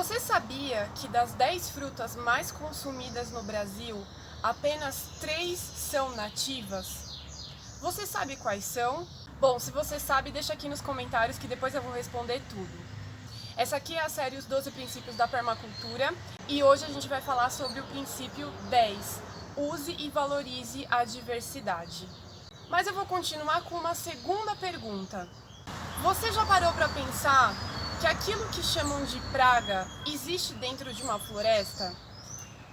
Você sabia que das 10 frutas mais consumidas no Brasil, apenas 3 são nativas? Você sabe quais são? Bom, se você sabe, deixa aqui nos comentários que depois eu vou responder tudo. Essa aqui é a série Os 12 Princípios da Permacultura e hoje a gente vai falar sobre o princípio 10, use e valorize a diversidade. Mas eu vou continuar com uma segunda pergunta. Você já parou para pensar que aquilo que chamam de praga existe dentro de uma floresta?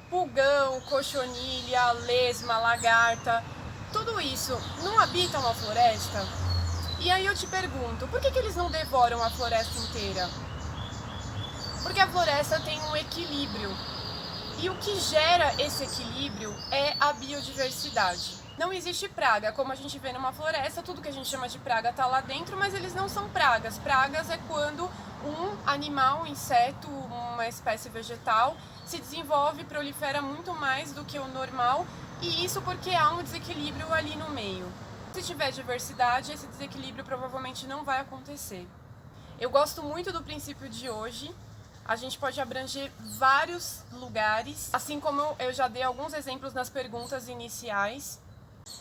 Pulgão, cochonilha, lesma, lagarta, tudo isso não habita uma floresta? E aí eu te pergunto, por que eles não devoram a floresta inteira? Porque a floresta tem um equilíbrio. E o que gera esse equilíbrio é a biodiversidade. Não existe praga, como a gente vê numa floresta, tudo que a gente chama de praga está lá dentro, mas eles não são pragas. Pragas é quando um animal, um inseto, uma espécie vegetal se desenvolve e prolifera muito mais do que o normal, e isso porque há um desequilíbrio ali no meio. Se tiver diversidade, esse desequilíbrio provavelmente não vai acontecer. Eu gosto muito do princípio de hoje. A gente pode abranger vários lugares, assim como eu já dei alguns exemplos nas perguntas iniciais.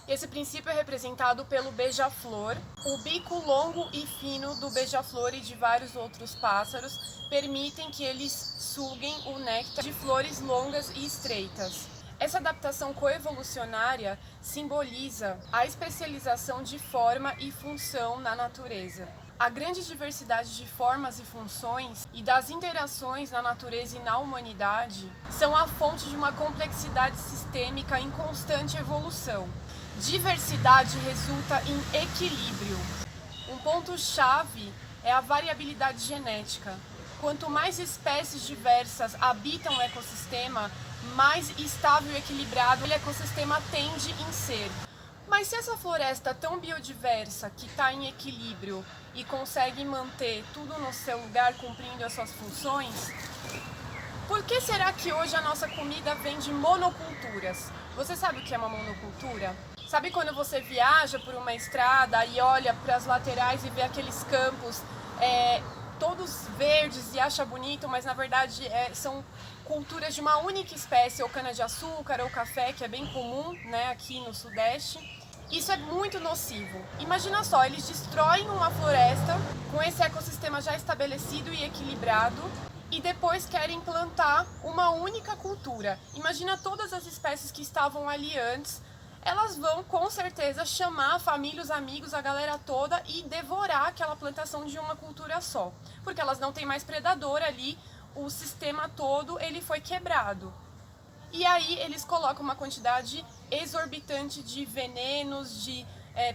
Esse princípio é representado pelo beija-flor. O bico longo e fino do beija-flor e de vários outros pássaros permitem que eles suguem o néctar de flores longas e estreitas. Essa adaptação coevolucionária simboliza a especialização de forma e função na natureza. A grande diversidade de formas e funções e das interações na natureza e na humanidade são a fonte de uma complexidade sistêmica em constante evolução. Diversidade resulta em equilíbrio. Um ponto-chave é a variabilidade genética. Quanto mais espécies diversas habitam o ecossistema, mais estável e equilibrado o ecossistema tende em ser. Mas se essa floresta tão biodiversa, que está em equilíbrio e consegue manter tudo no seu lugar, cumprindo as suas funções, por que será que hoje a nossa comida vem de monoculturas? Você sabe o que é uma monocultura? Sabe quando você viaja por uma estrada e olha para as laterais e vê aqueles campos todos verdes e acha bonito, mas na verdade são culturas de uma única espécie, ou cana-de-açúcar ou café, que é bem comum, né, aqui no Sudeste. Isso é muito nocivo. Imagina só, eles destroem uma floresta com esse ecossistema já estabelecido e equilibrado e depois querem plantar uma única cultura. Imagina todas as espécies que estavam ali antes, elas vão com certeza chamar a família, os amigos, a galera toda e devorar aquela plantação de uma cultura só. Porque elas não têm mais predador ali, o sistema todo ele foi quebrado. E aí eles colocam uma quantidade exorbitante de venenos, de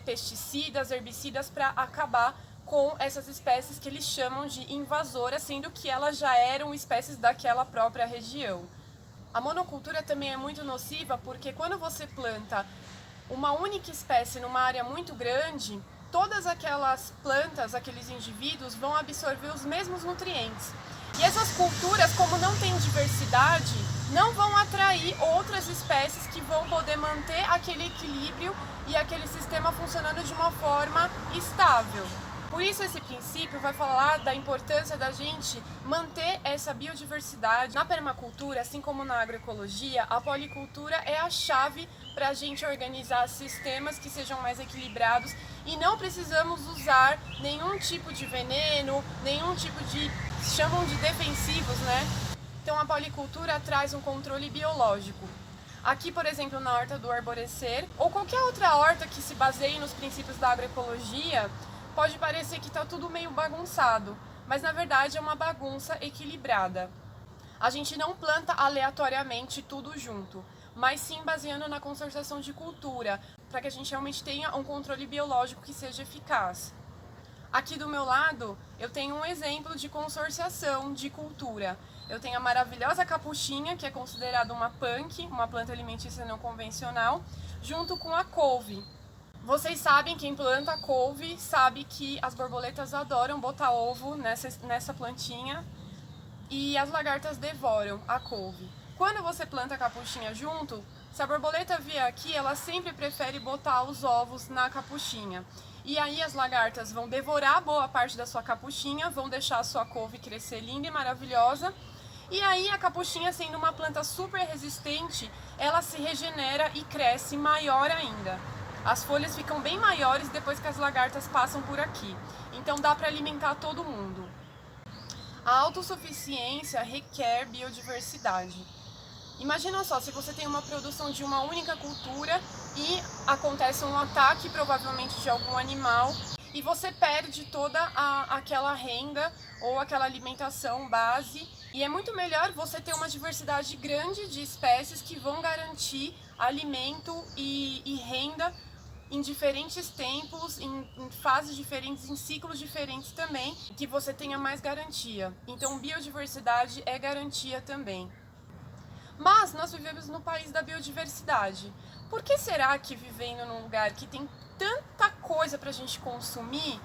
pesticidas, herbicidas para acabar com essas espécies que eles chamam de invasoras, sendo que elas já eram espécies daquela própria região. A monocultura também é muito nociva porque quando você planta uma única espécie numa área muito grande, todas aquelas plantas, aqueles indivíduos vão absorver os mesmos nutrientes. E essas culturas, como não têm diversidade, não vão atrair outras espécies que vão poder manter aquele equilíbrio e aquele sistema funcionando de uma forma estável. Por isso esse princípio vai falar da importância da gente manter essa biodiversidade. Na permacultura, assim como na agroecologia, a policultura é a chave para a gente organizar sistemas que sejam mais equilibrados e não precisamos usar nenhum tipo de veneno, nenhum tipo de, chamam de defensivos, né? Então a policultura traz um controle biológico. Aqui, por exemplo, na horta do Arborecer, ou qualquer outra horta que se baseie nos princípios da agroecologia, pode parecer que está tudo meio bagunçado, mas na verdade é uma bagunça equilibrada. A gente não planta aleatoriamente tudo junto, mas sim baseando na consorciação de cultura, para que a gente realmente tenha um controle biológico que seja eficaz. Aqui do meu lado, eu tenho um exemplo de consorciação de cultura. Eu tenho a maravilhosa capuchinha, que é considerada uma punk, uma planta alimentícia não convencional, junto com a couve. Vocês sabem, quem planta couve sabe que as borboletas adoram botar ovo nessa plantinha e as lagartas devoram a couve. Quando você planta a capuchinha junto, se a borboleta vier aqui, ela sempre prefere botar os ovos na capuchinha. E aí as lagartas vão devorar boa parte da sua capuchinha, vão deixar a sua couve crescer linda e maravilhosa, E aí a capuchinha, sendo uma planta super resistente, ela se regenera e cresce maior ainda. As folhas ficam bem maiores depois que as lagartas passam por aqui. Então dá para alimentar todo mundo. A autossuficiência requer biodiversidade. Imagina só, se você tem uma produção de uma única cultura e acontece um ataque, provavelmente de algum animal, e você perde toda aquela renda ou aquela alimentação base. E é muito melhor você ter uma diversidade grande de espécies que vão garantir alimento e renda em diferentes tempos, em fases diferentes, em ciclos diferentes também, que você tenha mais garantia. Então, biodiversidade é garantia também. Mas nós vivemos no país da biodiversidade. Por que será que vivendo num lugar que tem tanta coisa para a gente consumir,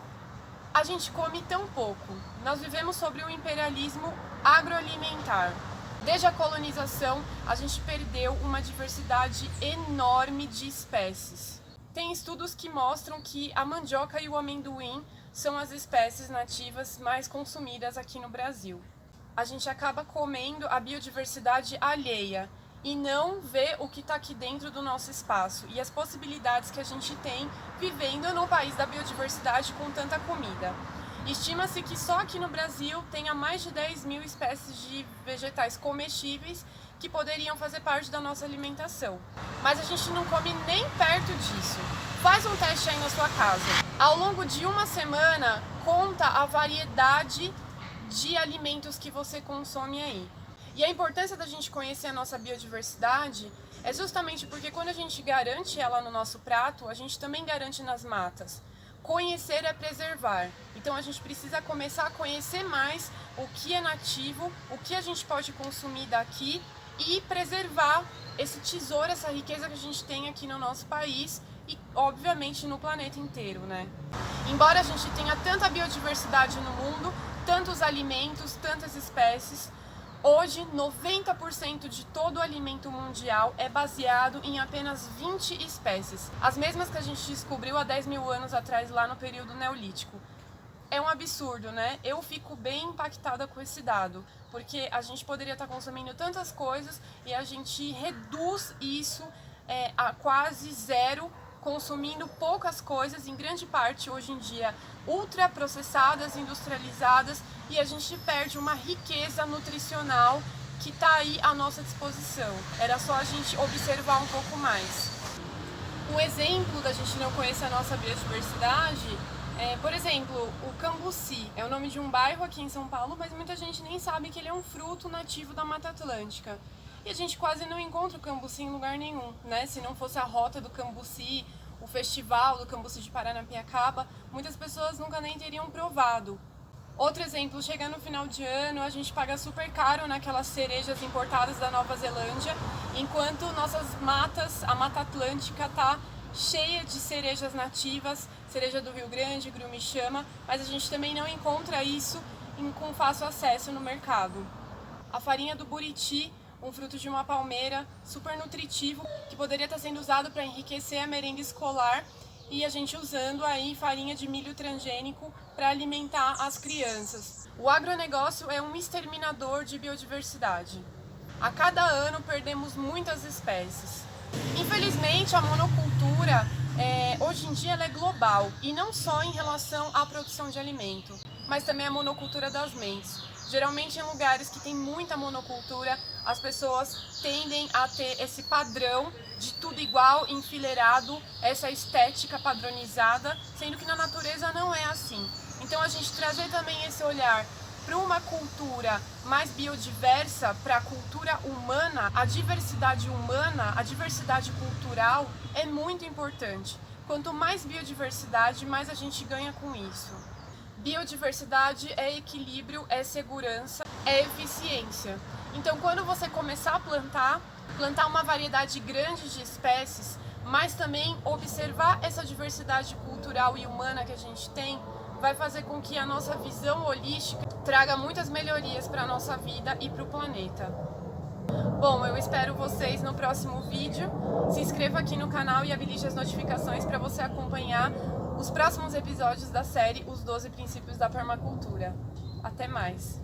a gente come tão pouco? Nós vivemos sobre o imperialismo agroalimentar. Desde a colonização, a gente perdeu uma diversidade enorme de espécies. Tem estudos que mostram que a mandioca e o amendoim são as espécies nativas mais consumidas aqui no Brasil. A gente acaba comendo a biodiversidade alheia e não vê o que está aqui dentro do nosso espaço e as possibilidades que a gente tem vivendo no país da biodiversidade com tanta comida. Estima-se que só aqui no Brasil tenha mais de 10 mil espécies de vegetais comestíveis que poderiam fazer parte da nossa alimentação. Mas a gente não come nem perto disso. Faz um teste aí na sua casa. Ao longo de uma semana, conta a variedade de alimentos que você consome aí. E a importância da gente conhecer a nossa biodiversidade é justamente porque quando a gente garante ela no nosso prato, a gente também garante nas matas. Conhecer é preservar. Então a gente precisa começar a conhecer mais o que é nativo, o que a gente pode consumir daqui e preservar esse tesouro, essa riqueza que a gente tem aqui no nosso país e, obviamente, no planeta inteiro, né? Embora a gente tenha tanta biodiversidade no mundo, tantos alimentos, tantas espécies, hoje 90% de todo o alimento mundial é baseado em apenas 20 espécies. As mesmas que a gente descobriu há 10 mil anos atrás, lá no período neolítico. É um absurdo, né? Eu fico bem impactada com esse dado, porque a gente poderia estar consumindo tantas coisas e a gente reduz isso a quase zero, consumindo poucas coisas, em grande parte hoje em dia ultraprocessadas, industrializadas, e a gente perde uma riqueza nutricional que está aí à nossa disposição. Era só a gente observar um pouco mais. Um exemplo da gente não conhecer a nossa biodiversidade por exemplo, o cambuci é o nome de um bairro aqui em São Paulo, mas muita gente nem sabe que ele é um fruto nativo da Mata Atlântica. E a gente quase não encontra o cambuci em lugar nenhum, né? Se não fosse a rota do cambuci, o festival do cambuci de Paranapiacaba, muitas pessoas nunca nem teriam provado. Outro exemplo, chega no final de ano, a gente paga super caro naquelas cerejas importadas da Nova Zelândia, enquanto nossas matas, a Mata Atlântica, está cheia de cerejas nativas, cereja do Rio Grande, Grumixama, mas a gente também não encontra isso com fácil acesso no mercado. A farinha do buriti, um fruto de uma palmeira super nutritivo, que poderia estar sendo usado para enriquecer a merenda escolar, e a gente usando aí farinha de milho transgênico para alimentar as crianças. O agronegócio é um exterminador de biodiversidade. A cada ano perdemos muitas espécies. Infelizmente, a monocultura hoje em dia ela é global, e não só em relação à produção de alimento, mas também a monocultura das mentes. Geralmente em lugares que tem muita monocultura, as pessoas tendem a ter esse padrão de tudo igual, enfileirado, essa estética padronizada, sendo que na natureza não é assim. Então a gente trazer também esse olhar para uma cultura mais biodiversa, para a cultura humana, a diversidade humana, a diversidade cultural é muito importante. Quanto mais biodiversidade, mais a gente ganha com isso. Biodiversidade é equilíbrio, é segurança, é eficiência. Então, quando você começar a plantar uma variedade grande de espécies, mas também observar essa diversidade cultural e humana que a gente tem, vai fazer com que a nossa visão holística traga muitas melhorias para a nossa vida e para o planeta. Bom, eu espero vocês no próximo vídeo. Se inscreva aqui no canal e habilite as notificações para você acompanhar os próximos episódios da série Os 12 Princípios da Permacultura. Até mais!